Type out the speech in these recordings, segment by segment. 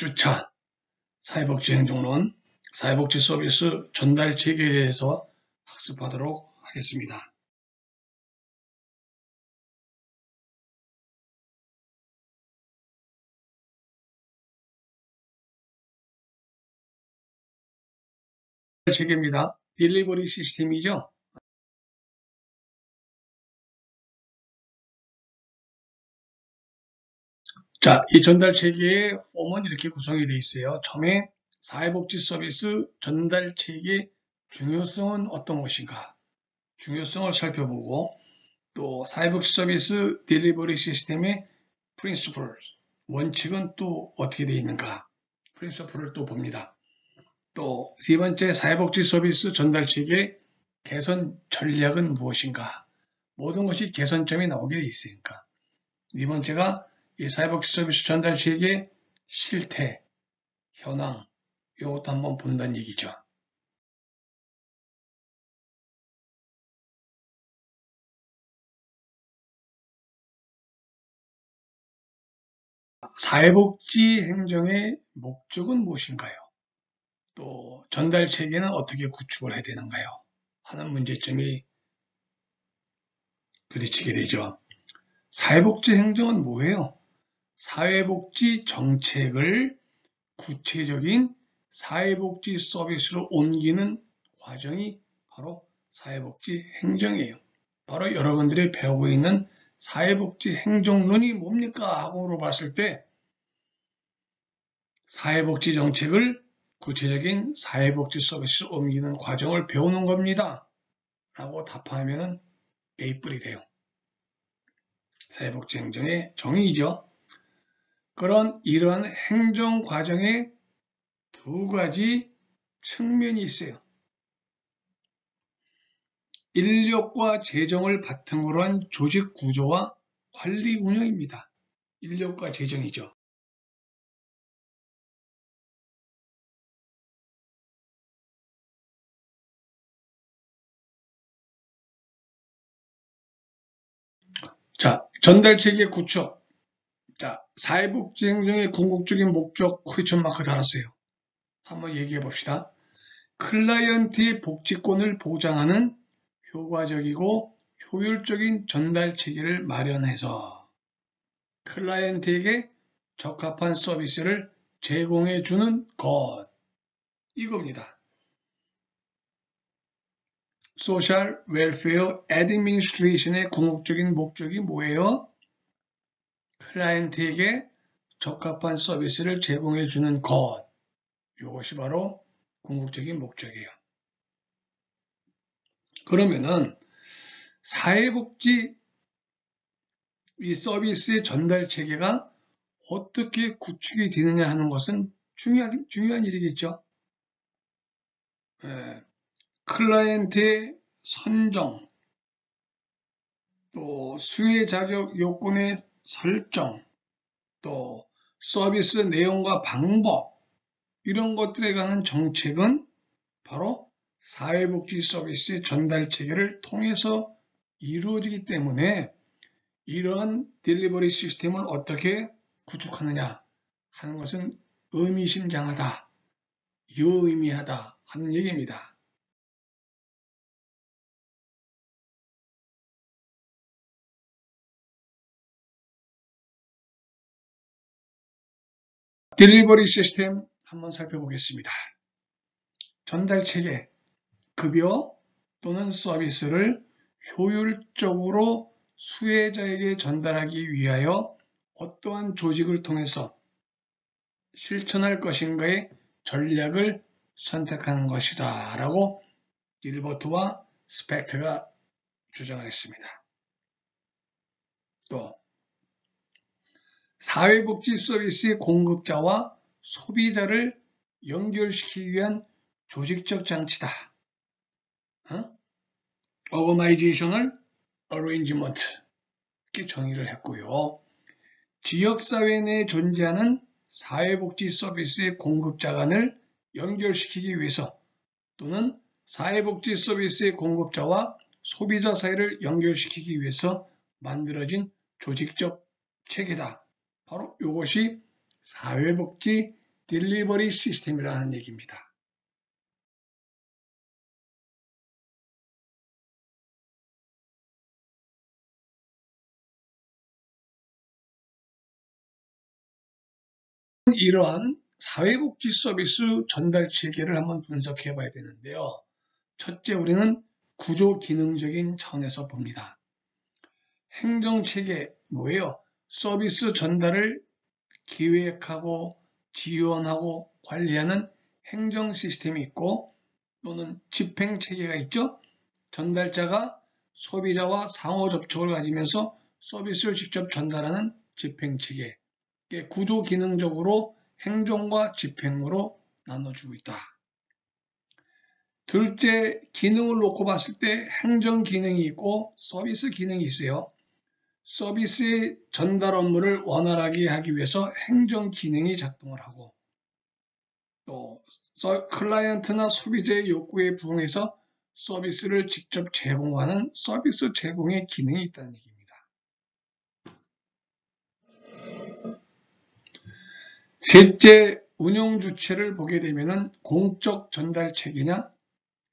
2주차 사회복지행정론, 사회복지 서비스 전달 체계에 대해서 학습하도록 하겠습니다. 체계입니다. 딜리버리 시스템이죠. 자, 이 전달 체계의 폼은 이렇게 구성이 되어 있어요. 처음에 사회복지 서비스 전달 체계의 중요성은 어떤 것인가? 중요성을 살펴보고, 또 사회복지 서비스 딜리버리 시스템의 프린시플, 원칙은 또 어떻게 되어 있는가? 프린시플을 또 봅니다. 또 세 번째, 사회복지 서비스 전달 체계 개선 전략은 무엇인가? 모든 것이 개선점이 나오게 돼 있으니까. 네 번째가 이 사회복지 서비스 전달 체계 실태, 현황, 이것도 한번 본다는 얘기죠. 사회복지 행정의 목적은 무엇인가요? 또 전달 체계는 어떻게 구축을 해야 되는가요? 하는 문제점이 부딪히게 되죠. 사회복지 행정은 뭐예요? 사회복지 정책을 구체적인 사회복지 서비스로 옮기는 과정이 바로 사회복지 행정이에요. 바로 여러분들이 배우고 있는 사회복지 행정론이 뭡니까? 하고 물어봤을 때 사회복지 정책을 구체적인 사회복지 서비스로 옮기는 과정을 배우는 겁니다. 라고 답하면 A뿔이 돼요. 사회복지 행정의 정의이죠. 이러한 행정 과정에 두 가지 측면이 있어요. 인력과 재정을 바탕으로 한 조직 구조와 관리 운영입니다. 인력과 재정이죠. 자, 전달체계 구축. 자, 사회복지행정의 궁극적인 목적 퀘스천 마크 달았어요. 한번 얘기해 봅시다. 클라이언트의 복지권을 보장하는 효과적이고 효율적인 전달 체계를 마련해서 클라이언트에게 적합한 서비스를 제공해 주는 것. 이겁니다. 소셜 웰페어 애드미니스트레이션의 궁극적인 목적이 뭐예요? 클라이언트에게 적합한 서비스를 제공해 주는 것. 이것이 바로 궁극적인 목적이에요. 그러면은 사회복지 이 서비스의 전달 체계가 어떻게 구축이 되느냐 하는 것은 중요한 일이겠죠. 클라이언트의 선정, 또 수혜 자격 요건의 설정, 또 서비스 내용과 방법, 이런 것들에 관한 정책은 바로 사회복지 서비스의 전달 체계를 통해서 이루어지기 때문에 이러한 딜리버리 시스템을 어떻게 구축하느냐 하는 것은 의미심장하다, 유의미하다 하는 얘기입니다. 딜리버리 시스템 한번 살펴보겠습니다. 전달 체계, 급여 또는 서비스를 효율적으로 수혜자에게 전달하기 위하여 어떠한 조직을 통해서 실천할 것인가의 전략을 선택하는 것이다 라고 길버트와 스펙트가 주장을 했습니다. 또 사회복지 서비스의 공급자와 소비자를 연결시키기 위한 조직적 장치다. Organizational Arrangement 이렇게 정의를 했고요. 지역사회 내에 존재하는 사회복지 서비스의 공급자 간을 연결시키기 위해서 또는 사회복지 서비스의 공급자와 소비자 사이를 연결시키기 위해서 만들어진 조직적 체계다. 바로 이것이 사회복지 딜리버리 시스템이라는 얘기입니다. 이러한 사회복지 서비스 전달 체계를 한번 분석해 봐야 되는데요. 첫째, 우리는 구조 기능적인 차원에서 봅니다. 행정체계 뭐예요? 서비스 전달을 기획하고 지원하고 관리하는 행정 시스템이 있고 또는 집행체계가 있죠. 전달자가 소비자와 상호 접촉을 가지면서 서비스를 직접 전달하는 집행체계. 구조 기능적으로 행정과 집행으로 나눠주고 있다. 둘째, 기능을 놓고 봤을 때 행정 기능이 있고 서비스 기능이 있어요. 서비스의 전달 업무를 원활하게 하기 위해서 행정 기능이 작동을 하고 또 클라이언트나 소비자의 요구에 부응해서 서비스를 직접 제공하는 서비스 제공의 기능이 있다는 얘기입니다. 셋째, 운영 주체를 보게 되면 공적 전달 체계냐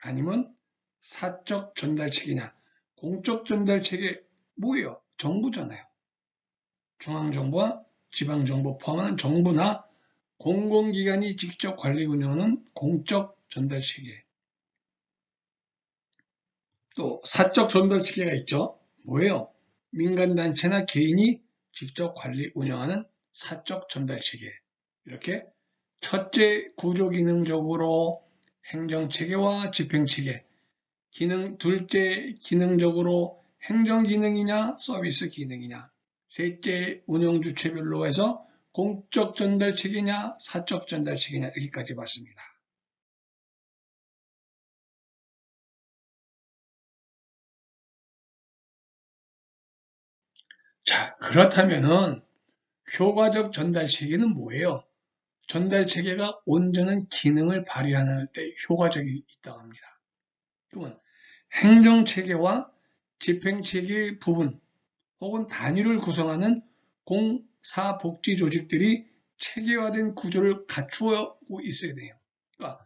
아니면 사적 전달 체계냐. 공적 전달 체계 뭐예요? 정부잖아요. 중앙정부와 지방정부 포함한 정부나 공공기관이 직접 관리 운영하는 공적 전달 체계. 또 사적 전달 체계가 있죠. 뭐예요? 민간단체나 개인이 직접 관리 운영하는 사적 전달 체계. 이렇게 첫째, 구조 기능적으로 행정체계와 집행체계. 둘째, 기능적으로 행정기능이냐 서비스 기능이냐. 셋째, 운영주체별로 해서 공적 전달체계냐 사적 전달체계냐 여기까지 봤습니다. 자, 그렇다면은 효과적 전달체계는 뭐예요? 전달체계가 온전한 기능을 발휘하는 데 효과적이 있다고 합니다. 그러면 행정체계와 집행체계의 부분 혹은 단위를 구성하는 공사복지 조직들이 체계화된 구조를 갖추고 있어야 돼요. 그러니까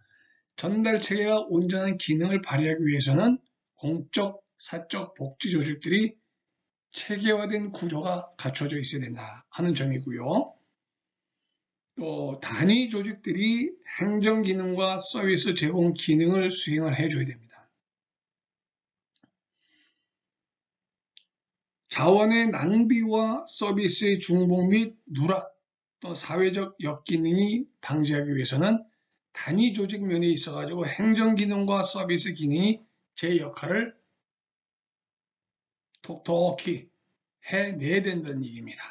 전달체계가 온전한 기능을 발휘하기 위해서는 공적, 사적 복지 조직들이 체계화된 구조가 갖춰져 있어야 된다 하는 점이고요. 또 단위 조직들이 행정 기능과 서비스 제공 기능을 수행을 해줘야 됩니다. 자원의 낭비와 서비스의 중복 및 누락, 또 사회적 역기능이 방지하기 위해서는 단위 조직 면에 있어가지고 행정 기능과 서비스 기능이 제 역할을 톡톡히 해내야 된다는 얘기입니다.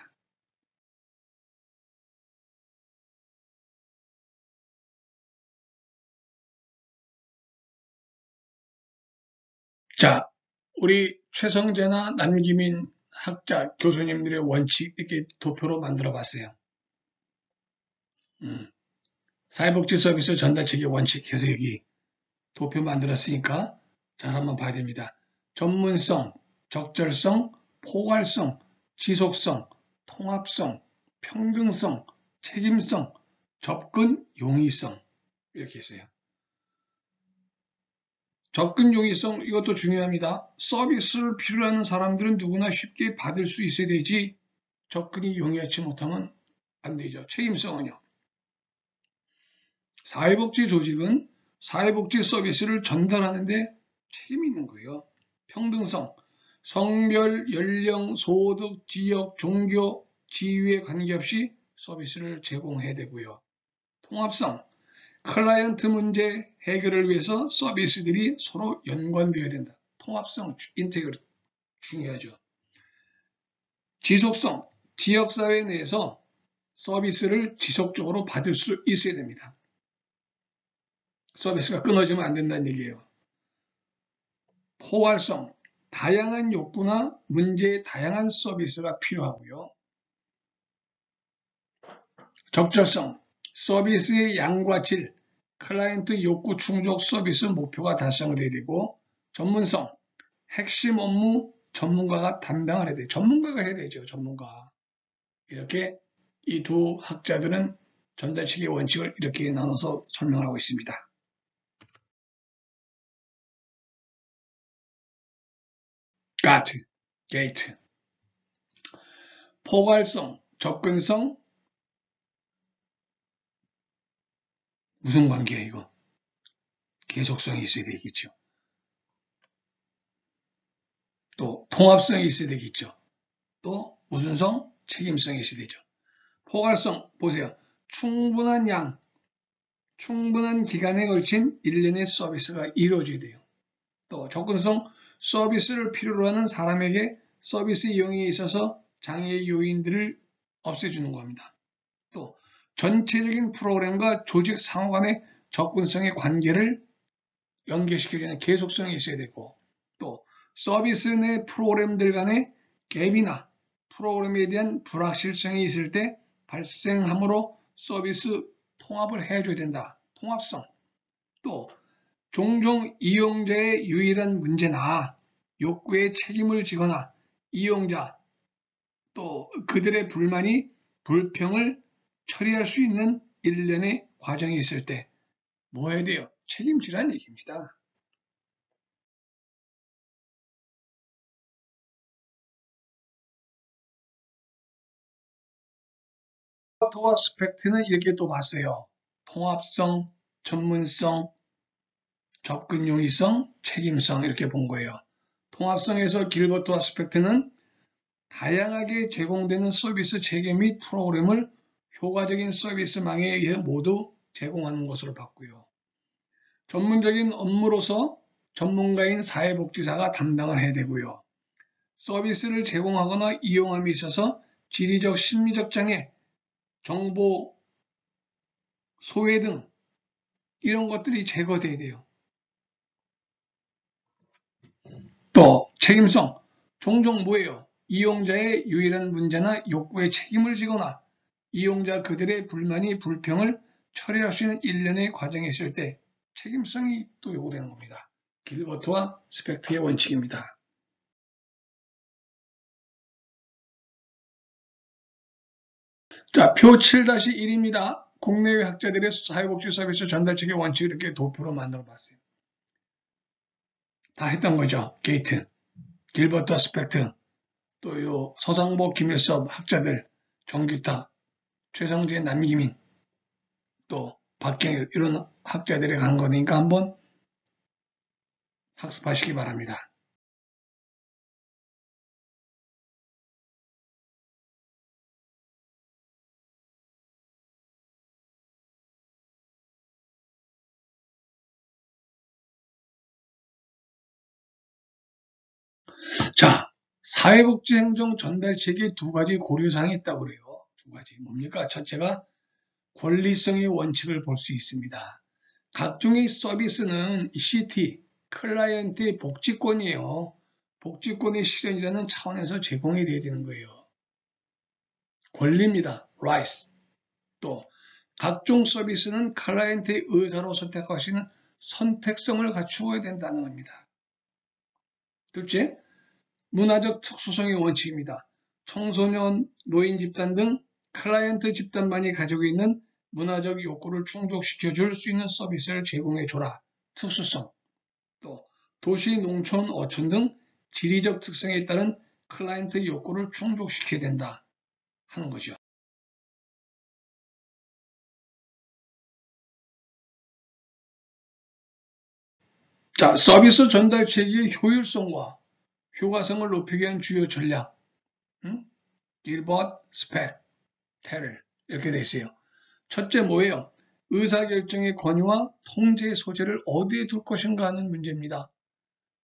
자, 우리 최성재나 남기민 학자, 교수님들의 원칙 이렇게 도표로 만들어 봤어요. 사회복지 서비스 전달체계 원칙 해서 여기 도표 만들었으니까 잘 한번 봐야 됩니다. 전문성, 적절성, 포괄성, 지속성, 통합성, 평등성, 책임성, 접근, 용이성 이렇게 있어요. 접근 용이성 이것도 중요합니다. 서비스를 필요로 하는 사람들은 누구나 쉽게 받을 수 있어야 되지 접근이 용이하지 못하면 안 되죠. 책임성은요. 사회복지 조직은 사회복지 서비스를 전달하는데 책임이 있는 거예요. 평등성, 성별, 연령, 소득, 지역, 종교, 지위에 관계없이 서비스를 제공해야 되고요. 통합성, 클라이언트 문제 해결을 위해서 서비스들이 서로 연관되어야 된다. 통합성, 인테그리티 중요하죠. 지속성, 지역사회 내에서 서비스를 지속적으로 받을 수 있어야 됩니다. 서비스가 끊어지면 안 된다는 얘기예요. 포괄성, 다양한 욕구나 문제에 다양한 서비스가 필요하고요. 적절성, 서비스의 양과 질, 클라이언트 욕구 충족 서비스 목표가 달성돼야 되고, 전문성, 핵심 업무 전문가가 담당을 해야 돼요. 전문가가 해야 되죠. 전문가. 이렇게 이 두 학자들은 전달체계 원칙을 이렇게 나눠서 설명하고 있습니다. 가트, 게이트, 포괄성, 접근성, 무슨 관계야 이거? 계속성이 있어야 되겠죠. 또 통합성이 있어야 되겠죠. 또 무슨 성? 책임성이 있어야 되죠. 포괄성 보세요. 충분한 양, 충분한 기간에 걸친 일련의 서비스가 이루어져야 돼요. 또 접근성, 서비스를 필요로 하는 사람에게 서비스 이용에 있어서 장애 요인들을 없애주는 겁니다. 또 전체적인 프로그램과 조직 상호 간의 접근성의 관계를 연계시켜주는 계속성이 있어야 되고, 또 서비스 내 프로그램들 간의 갭이나 프로그램에 대한 불확실성이 있을 때 발생하므로 서비스 통합을 해줘야 된다. 통합성. 또 종종 이용자의 유일한 문제나 욕구에 책임을 지거나 이용자 또 그들의 불평을 처리할 수 있는 일련의 과정이 있을 때 뭐 해야 돼요? 책임지라는 얘기입니다. 필버트와 스펙트는 이렇게 또 봤어요. 통합성, 전문성, 접근 용이성, 책임성 이렇게 본 거예요. 통합성에서 길버트와 스펙트는 다양하게 제공되는 서비스 체계 및 프로그램을 효과적인 서비스망에 의해 모두 제공하는 것으로 봤고요. 전문적인 업무로서 전문가인 사회복지사가 담당을 해야 되고요. 서비스를 제공하거나 이용함에 있어서 지리적, 심리적 장애, 정보 소외 등 이런 것들이 제거돼야 돼요. 또 책임성, 종종 뭐예요? 이용자의 유일한 문제나 욕구에 책임을 지거나 이용자 그들의 불평을 처리할 수 있는 일련의 과정이 있을 때 책임성이 또 요구되는 겁니다. 길버트와 스펙트의 원칙입니다. 자, 표 7-1입니다. 국내외 학자들의 사회복지 서비스 전달체계 원칙 이렇게 도표로 만들어 봤어요. 다 했던 거죠. 게이트, 길버트와 스펙트, 또 요 서상복, 김일섭 학자들, 정규탁, 최성재, 남기민, 또 박경일 이런 학자들이 간 거니까 한번 학습하시기 바랍니다. 자, 사회복지행정 전달체계에 두 가지 고려사항이 있다고 그래요. 두 가지. 뭡니까? 첫째가 권리성의 원칙을 볼 수 있습니다. 각종의 서비스는 CT, 클라이언트의 복지권이에요. 복지권의 실현이라는 차원에서 제공이 돼야 되는 거예요. 권리입니다. rights. 또 각종 서비스는 클라이언트의 의사로 선택할 수 있는 선택성을 갖추어야 된다는 겁니다. 둘째, 문화적 특수성의 원칙입니다. 청소년, 노인 집단 등 클라이언트 집단만이 가지고 있는 문화적 욕구를 충족시켜 줄 수 있는 서비스를 제공해 줘라. 특수성. 또 도시, 농촌, 어촌 등 지리적 특성에 따른 클라이언트 욕구를 충족시켜야 된다 하는 거죠. 자, 서비스 전달 체계의 효율성과 효과성을 높이기 위한 주요 전략. 길버트, 스펙, 테를 이렇게 돼 있어요. 첫째 뭐예요? 의사결정의 권유와 통제의 소재를 어디에 둘 것인가 하는 문제입니다.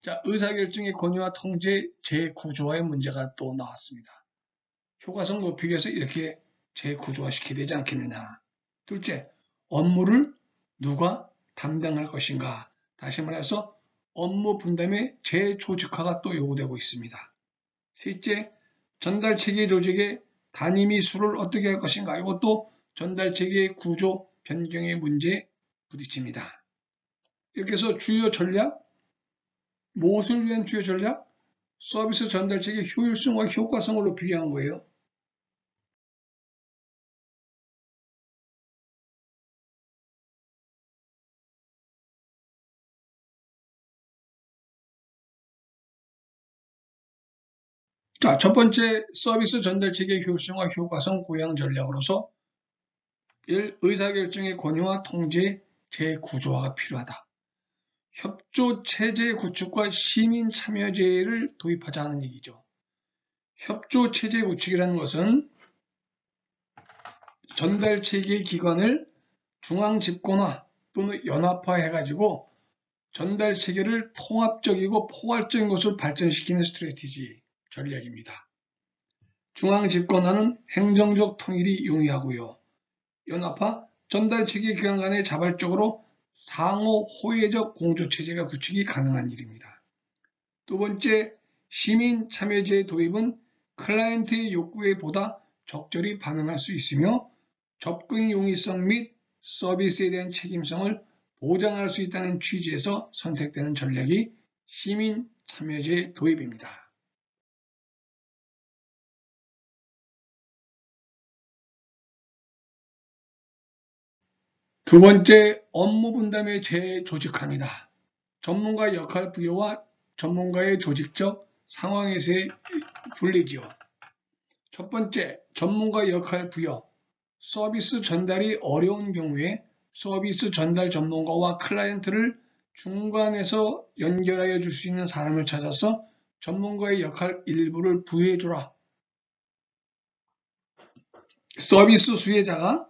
자, 의사결정의 권유와 통제 재구조화의 문제가 또 나왔습니다. 효과성 높이기 위해서 이렇게 재구조화시켜야 되지 않겠느냐. 둘째, 업무를 누가 담당할 것인가. 다시 말해서 업무 분담의 재조직화가 또 요구되고 있습니다. 셋째, 전달체계 조직의 단위 및 수를 어떻게 할 것인가. 이것도 전달체계의 구조 변경의 문제에 부딪힙니다. 이렇게 해서 주요 전략, 무엇을 위한 주요 전략? 서비스 전달체계 효율성과 효과성을 높이기 위한 거예요. 자, 첫 번째 서비스 전달 체계의 효율성과 효과성 고양 전략으로서 의사결정의 권위와 통제 재구조화가 필요하다. 협조 체제 구축과 시민 참여제를 도입하자는 얘기죠. 협조 체제 구축이라는 것은 전달 체계의 기관을 중앙 집권화 또는 연합화해가지고 전달 체계를 통합적이고 포괄적인 것으로 발전시키는 스트래티지 전략입니다. 중앙 집권화는 행정적 통일이 용이하고요. 연합화, 전달 체계 기관 간의 자발적으로 상호 호혜적 공조 체제가 구축이 가능한 일입니다. 두 번째, 시민 참여제 도입은 클라이언트의 요구에 보다 적절히 반응할 수 있으며 접근 용이성 및 서비스에 대한 책임성을 보장할 수 있다는 취지에서 선택되는 전략이 시민 참여제 도입입니다. 두 번째, 업무 분담의 재조직합니다. 전문가 역할 부여와 전문가의 조직적 상황에서의 분리지요. 첫 번째, 전문가 역할 부여. 서비스 전달이 어려운 경우에 서비스 전달 전문가와 클라이언트를 중간에서 연결하여 줄 수 있는 사람을 찾아서 전문가의 역할 일부를 부여해주라. 서비스 수혜자가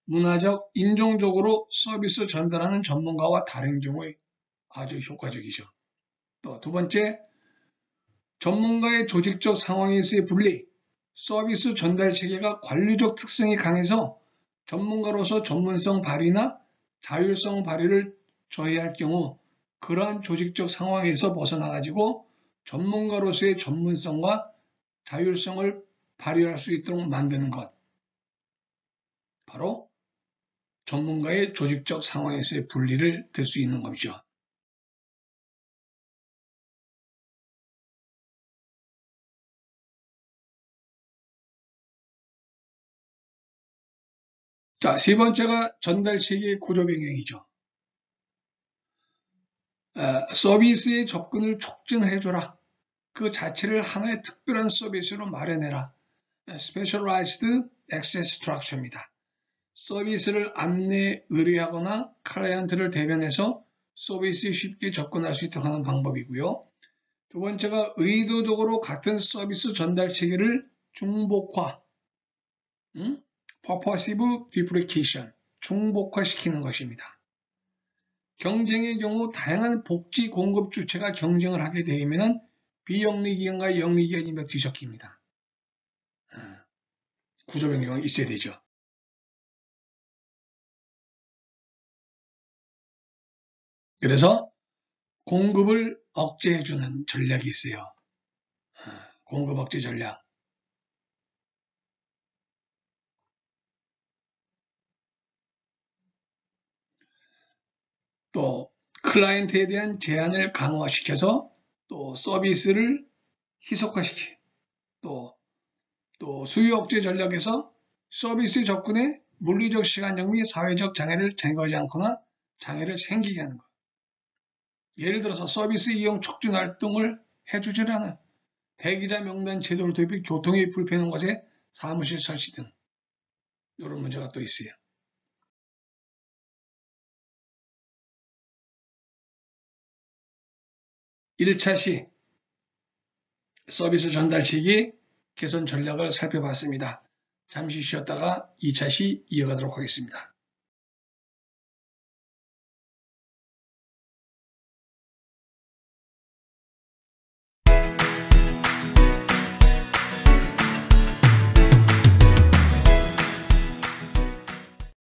문화적, 인종적으로 서비스 전달하는 전문가와 다른 경우에 아주 효과적이죠. 또 두 번째, 전문가의 조직적 상황에서의 분리. 서비스 전달 체계가 관리적 특성이 강해서 전문가로서 전문성 발휘나 자율성 발휘를 저해할 경우 그러한 조직적 상황에서 벗어나가지고 전문가로서의 전문성과 자율성을 발휘할 수 있도록 만드는 것. 바로 전문가의 조직적 상황에서의 분리를 들 수 있는 것이죠. 자, 세 번째가 전달 체계의 구조 변경이죠. 서비스의 접근을 촉진해줘라. 그 자체를 하나의 특별한 서비스로 마련해라. Specialized Access Structure입니다. 서비스를 안내, 의뢰하거나 클라이언트를 대변해서 서비스에 쉽게 접근할 수 있도록 하는 방법이고요. 두 번째가 의도적으로 같은 서비스 전달 체계를 중복화, Purposive Duplication, 중복화시키는 것입니다. 경쟁의 경우 다양한 복지 공급 주체가 경쟁을 하게 되면 비영리기관과 영리기관이 뒤섞입니다. 구조 변경이 있어야 되죠. 그래서 공급을 억제해주는 전략이 있어요. 공급 억제 전략. 또 클라이언트에 대한 제한을 강화시켜서 또 서비스를 희석화시키. 또 수요 억제 전략에서 서비스 접근에 물리적 시간적 및 사회적 장애를 제거하지 않거나 장애를 생기게 하는 것. 예를 들어서 서비스 이용 촉진 활동을 해주지 않은 대기자 명단 제도를 도입해 교통이 불편한 곳에 사무실 설치 등 이런 문제가 또 있어요. 1차 시 서비스 전달 체계 개선 전략을 살펴봤습니다. 잠시 쉬었다가 2차 시 이어가도록 하겠습니다.